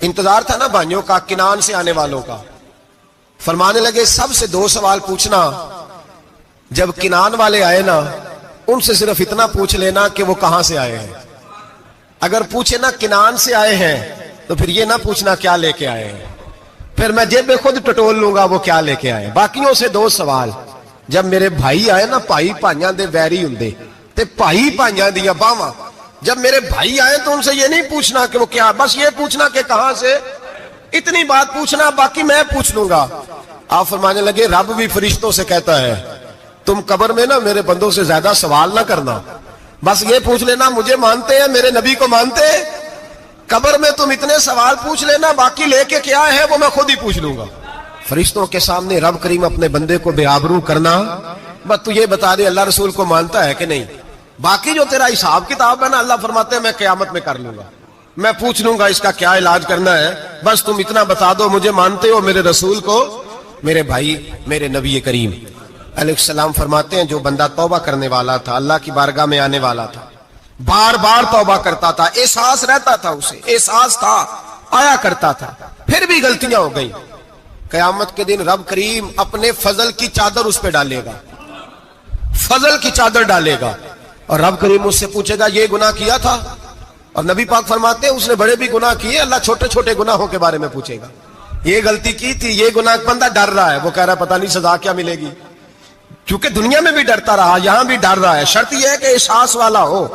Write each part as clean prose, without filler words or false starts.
انتظار تھا نا بھائیوں کا کنان سے آنے والوں کا. فرمانے لگے سب سے 2 سوال پوچھنا. جب کنان والے آئے نا ان سے صرف اتنا پوچھ لینا کہ وہ کہاں سے آئے ہیں. اگر پوچھے نا کنان سے آئے ہیں تو پھر یہ نہ پوچھنا کیا لے کے آئے ہیں, پھر میں جیب میں خود ٹٹول لوں گا وہ کیا لے کے آئے. باقیوں سے 2 سوال. جب میرے بھائی آئے نا, بھائی بھائیاں دے ویری ہوندے تے بھائی بھائیاں دیاں باواں, جب میرے بھائی آئے تو ان سے یہ نہیں پوچھنا کہ وہ کیا, بس یہ پوچھنا کہ کہاں سے, اتنی بات پوچھنا, باقی میں پوچھ لوں گا. آپ فرمانے لگے رب بھی فرشتوں سے کہتا ہے تم قبر میں نا میرے بندوں سے زیادہ سوال نہ کرنا, بس یہ پوچھ لینا مجھے مانتے ہیں, میرے نبی کو مانتے ہیں. قبر میں تم اتنے سوال پوچھ لینا, باقی لے کے کیا ہے وہ میں خود ہی پوچھ لوں گا. فرشتوں کے سامنے رب کریم اپنے بندے کو بے آبرو کرنا, بس تو یہ بتا دے اللہ رسول کو مانتا ہے کہ نہیں. باقی جو تیرا حساب کتاب ہے نا, اللہ فرماتے ہیں میں قیامت میں کر لوں گا, میں پوچھ لوں گا اس کا کیا علاج کرنا ہے, بس تم اتنا بتا دو مجھے مانتے ہو, میرے رسول کو, میرے بھائی, میرے نبی کریم علیہ السلام. فرماتے ہیں جو بندہ توبہ کرنے والا تھا, اللہ کی بارگاہ میں آنے والا تھا, بار بار توبہ کرتا تھا, احساس رہتا تھا, اسے احساس تھا, آیا کرتا تھا, پھر بھی غلطیاں ہو گئی, قیامت کے دن رب کریم اپنے فضل کی چادر اس پہ ڈالے گا, فضل کی چادر ڈالے گا, اور رب کریم اس سے پوچھے گا یہ گناہ کیا تھا. اور نبی پاک فرماتے ہیں اس نے بڑے بھی گناہ کیے, اللہ چھوٹے چھوٹے گناہوں کے بارے میں پوچھے گا. یہ غلطی کی تھی, یہ گناہ, بندہ ڈر رہا ہے, وہ کہہ رہا ہے پتہ نہیں سزا کیا ملے گی, کیونکہ دنیا میں بھی ڈرتا رہا, یہاں بھی ڈر رہا ہے. شرط یہ ہے کہ احساس والا ہو,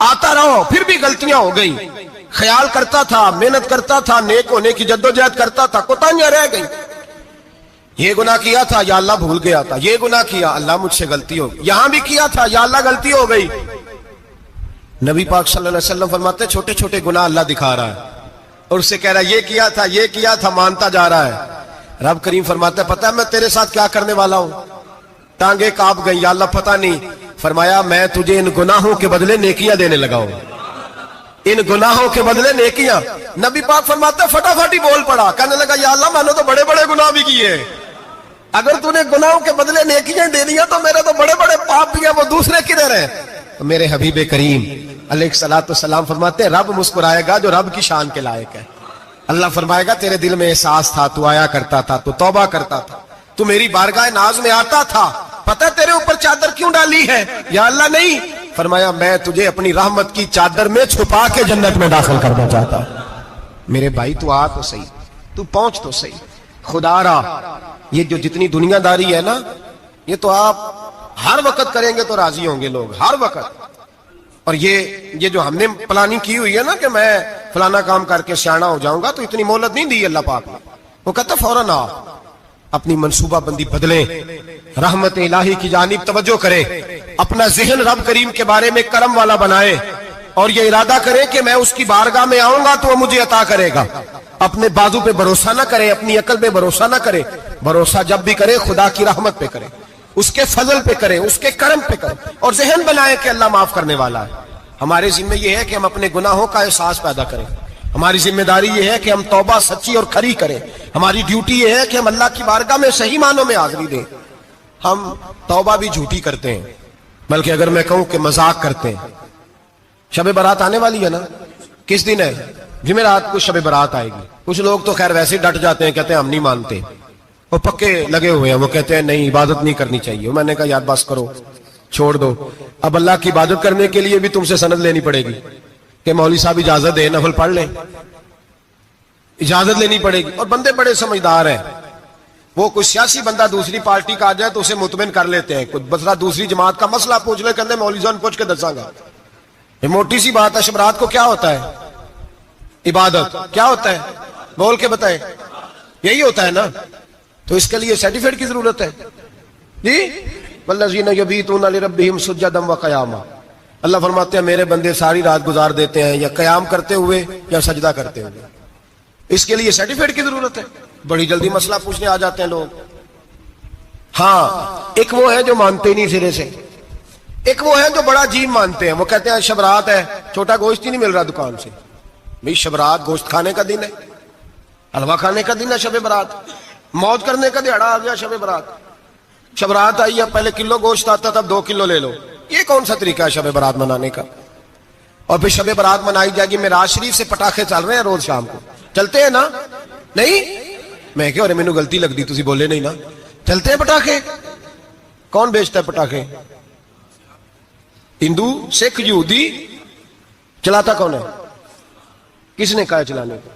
آتا رہو, پھر بھی غلطیاں ہو گئی, خیال کرتا تھا, محنت کرتا تھا, نیک ہونے کی جدوجہد کرتا تھا, کوتاہیاں رہ گئی. یہ گناہ کیا تھا یا اللہ بھول گیا تھا, یہ گناہ کیا اللہ مجھ سے غلطی ہو گئی, یہاں بھی کیا تھا یا اللہ غلطی ہو گئی. نبی پاک صلی اللہ علیہ وسلم فرماتے ہیں چھوٹے چھوٹے گناہ اللہ دکھا رہا ہے, اور اس سے کہہ رہا ہے یہ کیا تھا, مانتا جا رہا ہے. رب کریم فرماتا ہے پتہ ہے میں تیرے ساتھ کیا کرنے والا ہوں, ٹانگیں کانپ گئی, یا اللہ پتہ نہیں. فرمایا میں تجھے ان گناہوں کے بدلے نیکیاں دینے لگا ہوں, ان گناہوں کے بدلے نیکیاں. نبی پاک فرماتے ہیں فٹافٹ ہی بول پڑا, کہنے لگا یا اللہ میں نے تو بڑے بڑے گناہ بھی کیے, اگر تو نے گناہوں کے بدلے نیکیاں دے دیا تو میرے تو بڑے بڑے پاپ بھی ہیں, وہ دوسرے کدھر ہیں. میرے حبیب کریم علیہ الصلوۃ والسلام فرماتے ہیں رب مسکرائے گا جو رب کی شان کے لائق ہے. اللہ فرمائے گا تیرے دل میں احساس تھا, تو آیا کرتا تھا, تو توبہ کرتا تھا, تو میری بارگاہ ناز میں آتا تھا, پتہ تیرے اوپر چادر کیوں ڈالی ہے, یا اللہ نہیں. فرمایا میں تجھے اپنی رحمت کی چادر میں چھپا کے جنت میں داخل کرنا چاہتا ہوں. میرے بھائی تو آ تو صحیح, تو پہنچ تو صحیح, خدا را. یہ جو جتنی دنیا داری ہے نا, یہ تو آپ ہر وقت کریں گے تو راضی ہوں گے لوگ, ہر وقت. اور یہ جو ہم نے پلاننگ کی ہوئی ہے نا کہ میں فلانا کام کر کے سیانا ہو جاؤں گا, تو اتنی مہلت نہیں دی اللہ پاک نے. وہ کہتا فوراً آ, اپنی منصوبہ بندی بدلیں, رحمت الہی کی جانب توجہ کرے, اپنا ذہن رب کریم کے بارے میں کرم والا بنائے, اور یہ ارادہ کرے کہ میں اس کی بارگاہ میں آؤں گا تو وہ مجھے عطا کرے گا. اپنے بازو پہ بھروسہ نہ کرے, اپنی عقل پہ بھروسہ نہ کرے, بھروسہ جب بھی کرے خدا کی رحمت پہ کرے, اس کے فضل پہ کرے, اس کے کرم پہ کرے, اور ذہن بنائے کہ اللہ معاف کرنے والا ہے. ہمارے ذمہ یہ ہے کہ ہم اپنے گناہوں کا احساس پیدا کریں, ہماری ذمہ داری یہ ہے کہ ہم توبہ سچی اور کھری کریں, ہماری ڈیوٹی یہ ہے کہ ہم اللہ کی بارگاہ میں صحیح معنوں میں حاضری دیں. ہم توبہ بھی جھوٹی کرتے ہیں, بلکہ اگر میں کہوں کہ مذاق کرتے ہیں. شب برات آنے والی ہے نا, کس دن ہے, جمعرات کو شب برات آئے گی. کچھ لوگ تو خیر ویسے ڈٹ جاتے ہیں, کہتے ہیں ہم نہیں مانتے, وہ پکے لگے ہوئے ہیں, وہ کہتے ہیں نہیں عبادت نہیں کرنی چاہیے. میں نے کہا یاد بس کرو, چھوڑ دو. اب اللہ کی عبادت کرنے کے لیے بھی تم سے سند لینی پڑے گی کہ مولوی صاحب اجازت دے, نفل پڑھ لیں, اجازت لینی پڑے گی. اور بندے بڑے سمجھدار ہیں, وہ کوئی سیاسی بندہ دوسری پارٹی کا آ جائے تو اسے مطمئن کر لیتے ہیں, کوئی بسرا دوسری جماعت کا مسئلہ پوچھ لے, کہتے ہیں مولوی صاحب پوچھ کے دساں گا. یہ موٹی سی بات ہے. شب رات کو کیا ہوتا ہے, عبادت. کیا ہوتا ہے, بول کے بتائیں, یہی ہوتا ہے نا. تو اس کے لیے سرٹیفکیٹ کی ضرورت ہے جی. والذین یبیتون لربہم سجدا وقیاما, اللہ فرماتے ہیں میرے بندے ساری رات گزار دیتے ہیں یا قیام کرتے ہوئے یا سجدہ کرتے ہوئے. اس کے لیے سرٹیفکیٹ کی ضرورت ہے. بڑی جلدی مسئلہ پوچھنے آ جاتے ہیں لوگ. ہاں, ایک وہ ہے جو مانتے نہیں سرے سے, ایک وہ ہے جو بڑا عجیب مانتے ہیں. وہ کہتے ہیں شب رات ہے, چھوٹا گوشت ہی نہیں مل رہا دکان سے. بھئی شب رات گوشت کھانے کا دن ہے, حلوہ کھانے کا دن ہے شب برات, موج کرنے کا دہاڑا آ گیا شب برات. شب رات آئی ہے, پہلے کلو گوشت آتا تھا, 2 کلو لے لو. یہ کون سا طریقہ ہے شب برات منانے کا؟ اور پھر شب برات منائی جائے گی, معراج شریف سے پٹاخے چل رہے ہیں روز شام کو. چلتے ہیں نا؟ نہیں؟ میں کہ مینوں غلطی لگتی تسی بولے نہیں نا. چلتے ہیں پٹاخے؟ کون بیچتا ہے پٹاخے؟ ہندو، سکھ، یہودی؟ چلاتا کون ہے؟ کس نے کہا چلانے کو؟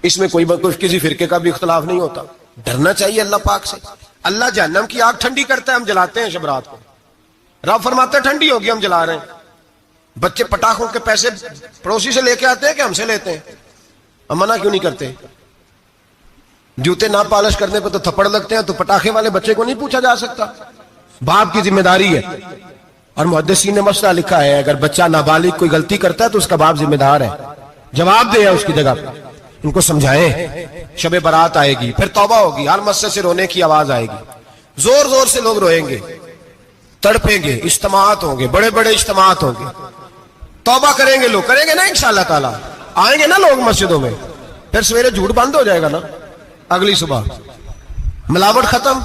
اس میں کوئی کسی فرقے کا بھی اختلاف نہیں ہوتا. ڈرنا چاہیے اللہ پاک سے. اللہ جہنم کی آگ ٹھنڈی کرتا ہے، ہم جلاتے ہیں شب رات کو. رب فرماتا ہے ٹھنڈی ہوگی، ہم جلا رہے ہیں. بچے پٹاخوں کے پیسے پڑوسی سے لے کے آتے ہیں کہ ہم سے لیتے ہیں؟ ہم منع کیوں نہیں کرتے؟ جوتے نہ پالش کرنے پہ تو تھپڑ لگتے ہیں، تو پٹاخے والے بچے کو نہیں پوچھا جا سکتا؟ باپ کی ذمہ داری ہے. اور محدثین نے مسئلہ لکھا ہے، اگر بچہ نابالغ کوئی غلطی کرتا ہے تو اس کا باپ ذمہ دار ہے، جواب دے اس کی جگہ پہ. ان کو سمجھائیں. شب برات آئے گی، پھر توبہ ہوگی، ہر مسجد سے رونے کی آواز آئے گی، زور زور سے لوگ روئیں گے، تڑپیں گے، اجتماعات ہوں گے، بڑے بڑے اجتماعات ہوں گے. توبہ کریں گے لوگ، کریں گے نا انشاءاللہ تعالی. آئیں گے نا لوگ مسجدوں میں. پھر سویرے جھوٹ بند ہو جائے گا نا، اگلی صبح ملاوٹ ختم،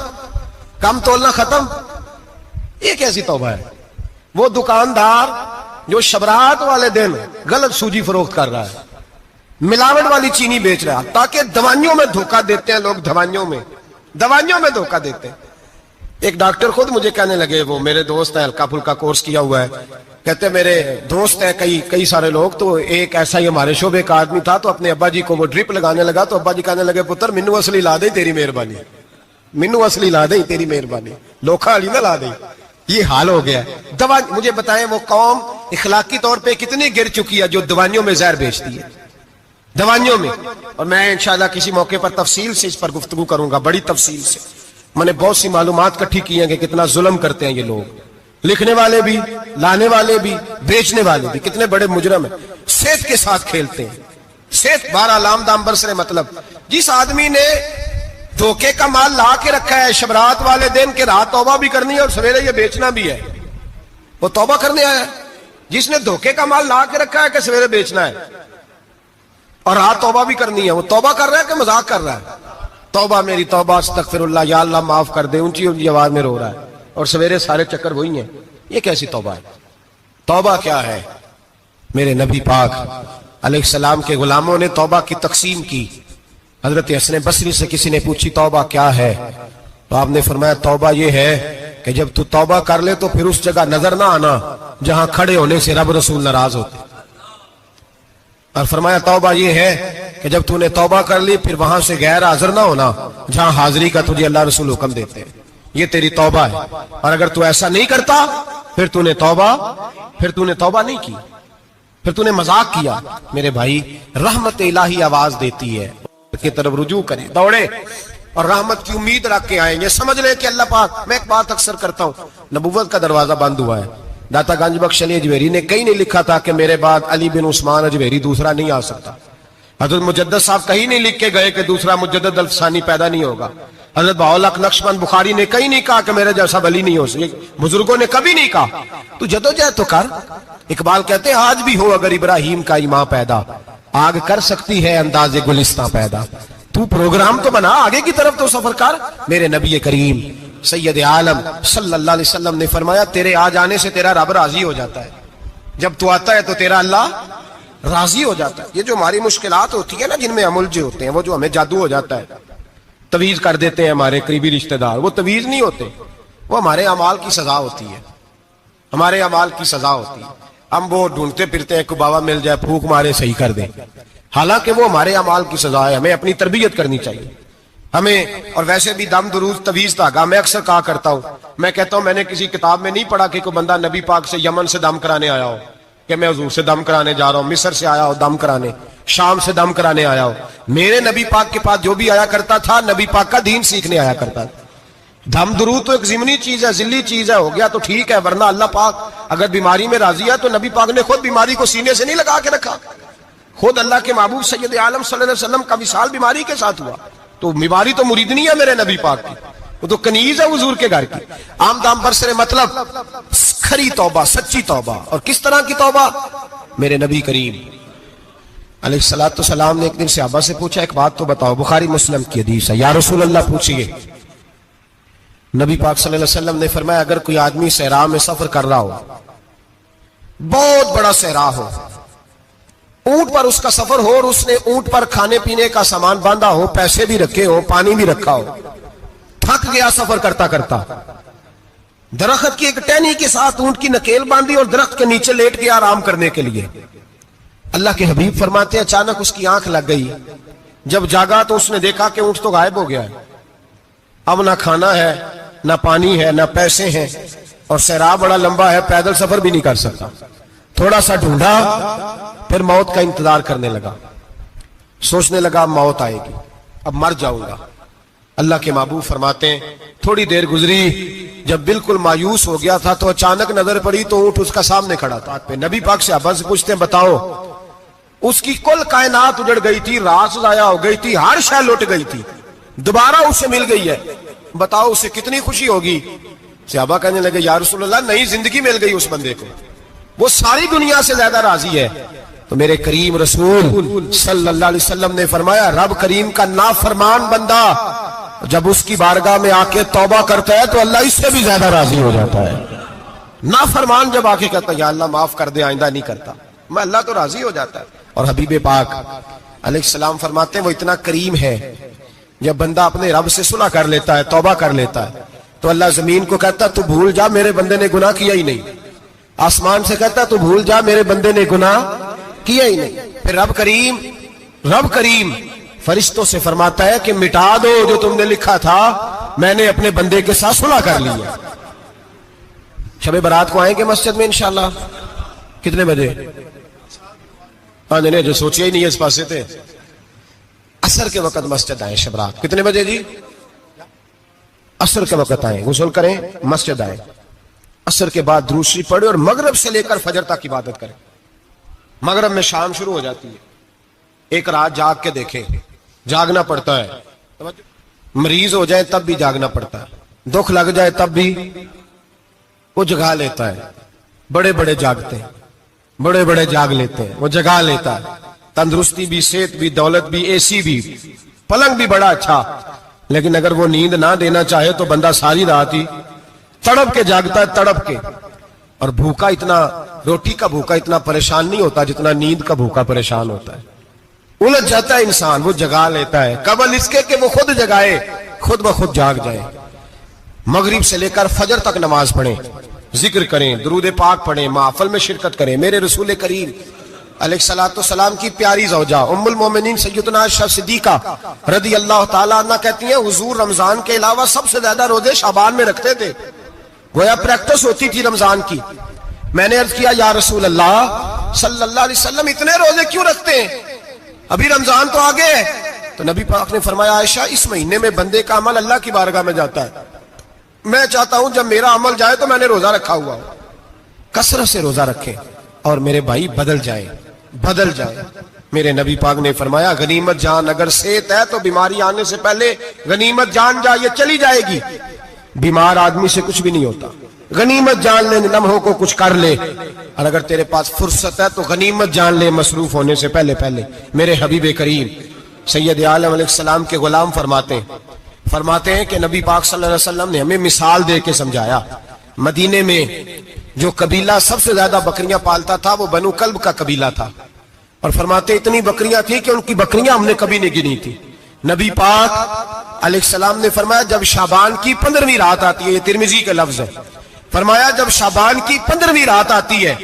کم تولنا ختم. یہ کیسی توبہ ہے؟ وہ دکاندار جو شبرات والے دن غلط سوجی فروخت کر رہا ہے، ملاوٹ والی چینی بیچ رہا ہے، تاکہ دوائیوں میں دھوکہ دیتے ہیں لوگ. دوائیوں میں دھوکہ دیتے ہیں. ایک ڈاکٹر خود مجھے کہنے لگے، وہ میرے دوست ہیں، ہلکا پھلکا کورس کیا ہوا ہے، کہتے میرے دوست ہیں کئی سارے لوگ. تو ایک ایسا ہی ہمارے شعبے کا آدمی تھا، تو اپنے ابا جی کو وہ ڈرپ لگانے لگا، تو ابا جی کہنے لگے پتر مینو اصلی لا دے تیری مہربانی، مینو اصلی لا دے تیری مہربانی، لوکھا علی نہ لا دے. یہ حال ہو گیا. مجھے بتائیں وہ قوم اخلاقی طور پہ کتنی گر چکی ہے جو دوائیوں میں زہر بیچتی ہے، دوائیوں میں. اور میں انشاءاللہ کسی موقع پر تفصیل سے اس پر گفتگو کروں گا، بڑی تفصیل سے. میں نے بہت سی معلومات اکٹھی کی ہیں کہ کتنا ظلم کرتے ہیں یہ لوگ، لکھنے والے بھی، لانے والے بھی، بیچنے والے بھی، کتنے بڑے مجرم ہیں. صحت کے ساتھ کھیلتے ہیں. صحت بارہ لام دام برسر. مطلب جس آدمی نے دھوکے کا مال لا کے رکھا ہے شبرات والے دن کے رات توبہ بھی کرنی ہے اور سویرے یہ بیچنا بھی ہے، وہ توبہ کرنے آیا ہے. جس نے دھوکے کا مال لا کے رکھا ہے کہ سویرے بیچنا ہے اور رات توبہ بھی کرنی ہے، وہ توبہ کر رہا ہے کہ مذاق کر رہا ہے؟ توبہ میری توبہ، استغفر اللہ، یا اللہ معاف کر دے، اونچی اونچی آواز میں رو رہا ہے، اور سویرے سارے چکر وہی ہیں. یہ کیسی توبہ ہے؟ توبہ کیا ہے؟ میرے نبی پاک علیہ السلام کے غلاموں نے توبہ کی تقسیم کی. حضرت حسن بصری سے کسی نے پوچھی توبہ کیا ہے، تو آپ نے فرمایا توبہ یہ ہے کہ جب تو توبہ کر لے تو پھر اس جگہ نظر نہ آنا جہاں کھڑے ہونے سے رب رسول ناراض ہوتے. اور فرمایا توبہ یہ ہے کہ جب تو نے توبہ کر لی پھر وہاں سے غیر حاضر نہ ہونا جہاں حاضری کا تجھے اللہ رسول حکم دیتے ہیں. یہ تیری توبہ ہے. اور اگر تو ایسا نہیں کرتا پھر تو نے توبہ نہیں کی، پھر تو نے مذاق کیا. میرے بھائی رحمت الہی آواز دیتی ہے کی طرف رجوع کریں، دوڑے اور رحمت کی امید رکھ کے آئیں. یہ سمجھ لیں کہ اللہ پاک، میں ایک بات اکثر کرتا ہوں، نبوت کا دروازہ بند ہوا ہے. داتا گنج بخش علی اجویری نے کہیں نہیں لکھا تھا کہ میرے بعد علی بن عثمان اجویری دوسرا نہیں آ سکتا. حضرت مجدد صاحب کہیں نہیں لکھ کے گئے کہ دوسرا مجدد الفسانی پیدا نہیں ہوگا. حضرت بہاءالحق نقشبند بخاری نے کہیں نہیں کہا کہ میرے جیسا ولی نہیں ہو سکے. بزرگوں نے کبھی نہیں کہا. تو جدوجہد تو کر. اقبال کہتے ہیں آج بھی ہو اگر ابراہیم کا ایمان پیدا، آگ کر سکتی ہے انداز گلستان پیدا. تو پروگرام تو بنا، آگے کی طرف تو سفر کر. میرے نبی کریم سید عالم صلی اللہ علیہ وسلم نے فرمایا تیرے آ جانے سے تیرا رب راضی ہو جاتا ہے. جب تو آتا ہے تو تیرا اللہ راضی ہو جاتا ہے. یہ جو ہماری مشکلات ہوتی ہے نا، جن میں ہم الجھے ہوتے ہیں، وہ جو ہمیں جادو ہو جاتا ہے، تویز کر دیتے ہیں ہمارے قریبی رشتہ دار، وہ تویز نہیں ہوتے، وہ ہمارے اعمال کی سزا ہوتی ہے. ہمارے اعمال کی سزا ہوتی ہے. ہم وہ ڈھونڈتے پھرتے ہیں کہ بابا مل جائے پھونک مارے صحیح کر دے، حالانکہ وہ ہمارے اعمال کی سزا ہے. ہمیں اپنی تربیت کرنی چاہیے ہمیں. اور ویسے بھی دم دروز تویز دھاگا میں اکثر کہا کرتا ہوں، میں کہتا ہوں میں نے کسی کتاب میں نہیں پڑھا کہ کوئی بندہ نبی پاک سے یمن سے دم کرانے آیا ہو کہ میں حضور سے دم کرانے جا رہا ہوں، مصر سے آیا ہو دم کرانے، شام سے دم کرانے آیا ہو. میرے نبی پاک کے پاس جو بھی آیا کرتا تھا نبی پاک کا دین سیکھنے آیا کرتا تھا. دم درود تو ایک ضمنی چیز ہے، ذلی چیز ہے، ہو گیا تو ٹھیک ہے، ورنہ اللہ پاک اگر بیماری میں راضی ہے تو نبی پاک نے خود بیماری کو سینے سے نہیں لگا کے رکھا. خود اللہ کے محبوب سید عالم صلی اللہ علیہ وسلم کا وصال بیماری کے ساتھ ہوا. تو بیماری تو مریدنی ہے میرے نبی پاک کی، وہ تو کنیز ہے حضور کے گھر کی. عام دام برسر مطلب کھری توبہ، سچی توبہ. اور کس طرح کی توبہ؟ میرے نبی کریم علیہ الصلوۃ والسلام نے ایک دن صحابہ سے پوچھا ایک بات تو بتاؤ، بخاری مسلم کی حدیث ہے، یا رسول اللہ پوچھئے. نبی پاک صلی اللہ علیہ وسلم نے فرمایا اگر کوئی آدمی صحرا میں سفر کر رہا ہو، بہت بڑا صحرا ہو، اونٹ پر اس کا سفر ہو اور اس نے اونٹ پر کھانے پینے کا سامان باندھا ہو، پیسے بھی رکھے ہو، پانی بھی رکھا ہو، تھک گیا سفر کرتا کرتا، درخت کی ایک ٹہنی کے ساتھ اونٹ کی نکیل باندھی اور درخت کے نیچے لیٹ گیا آرام کرنے کے لیے۔ اللہ کے حبیب فرماتے ہیں اچانک اس کی آنکھ لگ گئی، جب جاگا تو اس نے دیکھا کہ اونٹ تو غائب ہو گیا ہے، اب نہ کھانا ہے، نہ پانی ہے، نہ پیسے ہیں، اور صحرا بڑا لمبا ہے، پیدل سفر بھی نہیں کر سکتا۔ تھوڑا سا ڈھونڈا، پھر موت کا انتظار کرنے لگا، سوچنے لگا موت آئے گی، اب مر جاؤں گا۔ اللہ کے محبوب فرماتے ہیں تھوڑی دیر گزری، جب بالکل مایوس ہو گیا تھا تو اچانک نظر پڑی تو اونٹ اس کا سامنے کھڑا تھا۔ نبی پاک صحابہ سے پوچھتے ہیں بتاؤ، اس کی کل کائنات اجڑ گئی تھی، رات ضائع ہو گئی تھی، ہر شے لٹ گئی تھی، دوبارہ اسے مل گئی ہے، بتاؤ اسے کتنی خوشی ہوگی؟ صحابہ کہنے لگے یا رسول اللہ نئی زندگی مل گئی اس بندے کو، وہ ساری دنیا سے زیادہ راضی ہے۔ تو میرے کریم رسول صلی اللہ علیہ وسلم نے فرمایا رب کریم کا نافرمان بندہ جب اس کی بارگاہ میں آ کے توبہ کرتا ہے تو اللہ اس سے بھی زیادہ راضی ہو جاتا ہے۔ نافرمان جب آ کے کہتا ہے یا اللہ معاف کر دے، آئندہ نہیں کرتا، میں اللہ تو راضی ہو جاتا ہے۔ اور حبیب پاک علیہ السلام فرماتے ہیں وہ اتنا کریم ہے، جب بندہ اپنے رب سے صلح کر لیتا ہے، توبہ کر لیتا ہے، تو اللہ زمین کو کہتا تو بھول جا میرے بندے نے گناہ کیا ہی نہیں، آسمان سے کہتا تو بھول جا میرے بندے نے گناہ کیا ہی نہیں۔ پھر رب کریم فرشتوں سے فرماتا ہے کہ مٹا دو جو تم نے لکھا تھا، میں نے اپنے بندے کے ساتھ صلح کر لی ہے۔ شب برات کو آئیں گے مسجد میں انشاءاللہ؟ کتنے بجے؟ نہیں جو سوچیا ہی نہیں ہے اس پاسے تھے، عصر کے وقت مسجد آئیں شب رات۔ کتنے بجے جی؟ عصر کے وقت آئیں، غسل کریں، مسجد آئیں، عصر کے بعد درود شریف پڑھیں اور مغرب سے لے کر فجر تک عبادت کریں۔ مغرب میں شام شروع ہو جاتی ہے، ایک رات جاگ کے دیکھیں، جاگنا پڑتا ہے، مریض ہو جائے تب بھی جاگنا پڑتا ہے، دکھ لگ جائے تب بھی وہ جگا لیتا ہے۔ بڑے بڑے جاگتے ہیں، بڑے بڑے جاگ لیتے ہیں، وہ جگا لیتا ہے، تندرستی بھی، صحت بھی، دولت بھی، اے سی بھی، پلنگ بھی بڑا اچھا، لیکن اگر وہ نیند نہ دینا چاہے تو بندہ ساری رات ہی تڑپ کے جاگتا ہے، تڑپ کے۔ اور بھوکا اتنا، روٹی کا بھوکا اتنا پریشان نہیں ہوتا جتنا نیند کا بھوکا پریشان ہوتا ہے۔ الجھ جاتا ہے انسان، وہ جگا لیتا ہے قبل اس کے کہ وہ خود جگائے، خود بخود جاگ جائے۔ مغرب سے لے کر فجر تک نماز پڑھیں، ذکر کریں، درود پاک پڑھیں، محفل میں شرکت کریں۔ میرے رسول کریم علیہ الصلوۃ والسلام کی پیاری زوجہ ام المومنین سیدنا عائشہ صدیقہ رضی اللہ تعالیٰ عنہ کہتی ہیں حضور رمضان کے علاوہ سب سے زیادہ روزے شعبان میں رکھتے تھے، گویا پریکٹس ہوتی تھی رمضان کی۔ میں نے عرض کیا یا رسول اللہ صلی اللہ علیہ وسلم اتنے روزے کیوں رکھتے ہیں، ابھی رمضان تو آگے ہے؟ تو نبی پاک نے فرمایا عائشہ اس مہینے میں بندے کا عمل اللہ کی بارگاہ میں جاتا ہے، میں چاہتا ہوں جب میرا عمل جائے تو میں نے روزہ رکھا ہوا ہو۔ کثرت سے روزہ رکھیں اور میرے بھائی بدل جائیں۔ میرے نبی پاک نے فرمایا غنیمت جان اگر صحت ہے تو بیماری آنے سے پہلے غنیمت جان جا، یہ چلی جائے گی۔ بیمار آدمی سے کچھ بھی نہیں ہوتا، غنیمت جان لے، لمحوں کو کچھ کر لے، اور اگر تیرے پاس فرصت ہے تو غنیمت جان لے مصروف ہونے سے پہلے پہلے۔ میرے حبیب کریم سید عالم علیہ السلام کے غلام فرماتے ہیں کہ نبی پاک صلی اللہ علیہ وسلم نے ہمیں مثال دے کے سمجھایا۔ مدینے میں جو قبیلہ سب سے زیادہ بکریاں پالتا تھا وہ بنو کلب کا قبیلہ تھا، اور فرماتے اتنی بکریاں تھیں کہ ان کی بکریاں ہم نے کبھی نہیں گنی تھی۔ نبی پاک علیہ السلام نے فرمایا جب شعبان کی 15ویں رات آتی ہے، یہ ترمذی کا لفظ ہے، فرمایا جب شعبان کی 15ویں رات آتی ہے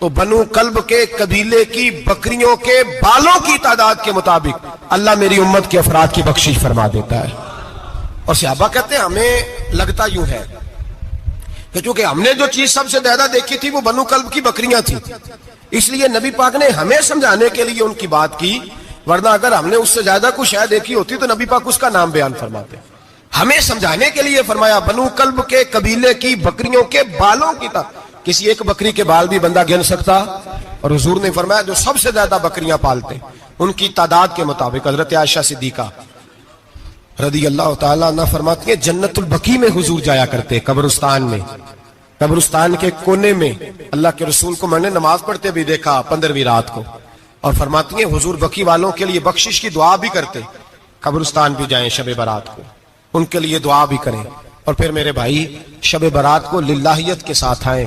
تو بنو کلب کے قبیلے کی بکریوں کے بالوں کی تعداد کے مطابق اللہ میری امت کے افراد کی بخشش فرما دیتا ہے۔ اور صحابہ کہتے ہیں ہمیں لگتا یوں ہے کہ چونکہ ہم نے جو چیز سب سے زیادہ دیکھی تھی وہ بنو کلب کی بکریاں تھیں، اس لیے نبی پاک نے ہمیں سمجھانے کے لیے ان کی بات کی، ورنہ اگر ہم نے اس سے زیادہ کچھ شے دیکھی ہوتی تو نبی پاک اس کا نام بیان فرماتے۔ ہمیں سمجھانے کے لیے فرمایا بنو کلب کے قبیلے کی بکریوں کے بالوں کی کسی ایک بکری کے بال بھی بندہ گن سکتا، اور حضور نے فرمایا جو سب سے زیادہ بکریاں پالتے ان کی تعداد کے مطابق حضرت عائشہ صدیقہ رضی اللہ تعالیٰ عنہ فرماتی ہیں جنت البقیع میں حضور جایا کرتے، قبرستان میں، قبرستان کے کونے میں اللہ کے رسول کو میں نے نماز پڑھتے بھی دیکھا 15ویں رات کو، اور فرماتی ہیں حضور بقیع والوں کے لیے بخشش کی دعا بھی کرتے، قبرستان بھی جائیں شب برات کو ان کے لیے دعا بھی کریں۔ اور پھر میرے بھائی شب برات کو للہیت کے ساتھ آئیں،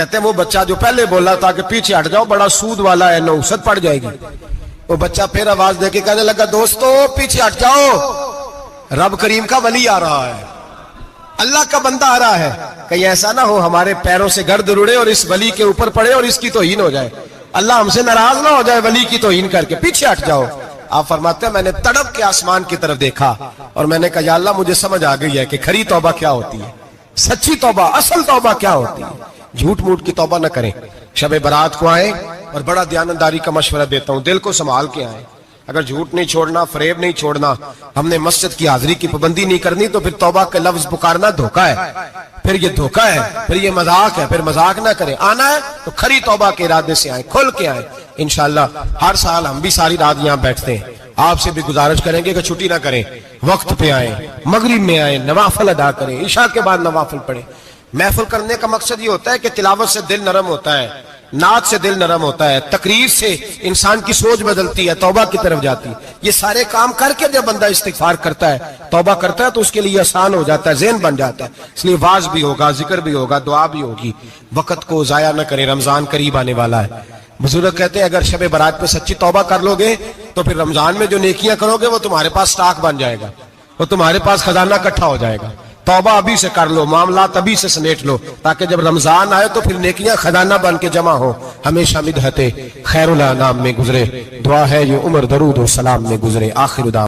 کہتے ہیں وہ بچہ جو پہلے بولا تھا کہ پیچھے ہٹ جاؤ بڑا سود والا ہے نحوست پڑ جائے گی، وہ بچہ پھر آواز دے کے کہنے لگا دوستو پیچھے ہٹ جاؤ، رب کریم کا ولی آ رہا ہے، اللہ کا بندہ آ رہا ہے، کہیں ایسا نہ ہو ہمارے پیروں سے گرد اڑے اور اس ولی کے اوپر پڑے اور اس کی توہین ہو جائے، اللہ ہم سے ناراض نہ ہو جائے ولی کی توہین کر کے، پیچھے ہٹ جاؤ۔ آپ فرماتے ہیں میں نے تڑپ کے آسمان کی طرف دیکھا اور میں نے کہا یا اللہ مجھے سمجھ آ گئی ہے کہ کھری توبہ کیا ہوتی ہے، سچی توبہ اصل توبہ کیا ہوتی ہے، جھوٹ موٹ کی توبہ نہ کریں۔ شب برات کو آئیں اور بڑا دیانتداری کا مشورہ دیتا ہوں، دل کو سنبھال کے آئیں، اگر جھوٹ نہیں چھوڑنا، فریب نہیں چھوڑنا، ہم نے مسجد کی حاضری کی پابندی نہیں کرنی تو پھر توبہ کے لفظ پکارنا دھوکہ ہے، پھر یہ دھوکہ ہے، پھر یہ مذاق ہے، پھر مذاق نہ کریں، آنا ہے تو کھری توبہ کے ارادے سے آئیں، کھل کے آئیں۔ انشاءاللہ ہر سال ہم بھی ساری رات یہاں بیٹھتے ہیں، آپ سے بھی گزارش کریں گے کہ چھٹی نہ کریں، وقت پہ آئیں، مغرب میں آئیں، نوافل ادا کریں، عشاء کے بعد نوافل پڑھیں۔ محفل کرنے کا مقصد یہ ہوتا ہے کہ تلاوت سے دل نرم ہوتا ہے، نعت سے دل نرم ہوتا ہے، تقریر سے انسان کی سوچ بدلتی ہے، توبہ کی طرف جاتی ہے۔ یہ سارے کام کر کے جب بندہ استغفار کرتا ہے، توبہ کرتا ہے تو اس کے لیے آسان ہو جاتا ہے، ذہن بن جاتا ہے، اس لیے واز بھی ہوگا، ذکر بھی ہوگا، دعا بھی ہوگی۔ وقت کو ضائع نہ کریں، رمضان قریب آنے والا ہے۔ بزرگ کہتے ہیں اگر شب برات پہ سچی توبہ کر لو گے تو پھر رمضان میں جو نیکیاں کرو گے وہ تمہارے پاس سٹاک بن جائے گا، وہ تمہارے پاس خزانہ اکٹھا ہو جائے گا۔ توبہ ابھی سے کر لو، معاملات ابھی سے سمیٹ لو، تاکہ جب رمضان آئے تو پھر نیکیاں خزانہ بن کے جمع ہو۔ ہمیشہ مدحت خیر الانام میں گزرے، دعا ہے یہ عمر درود و سلام میں گزرے۔ آخر دعوانا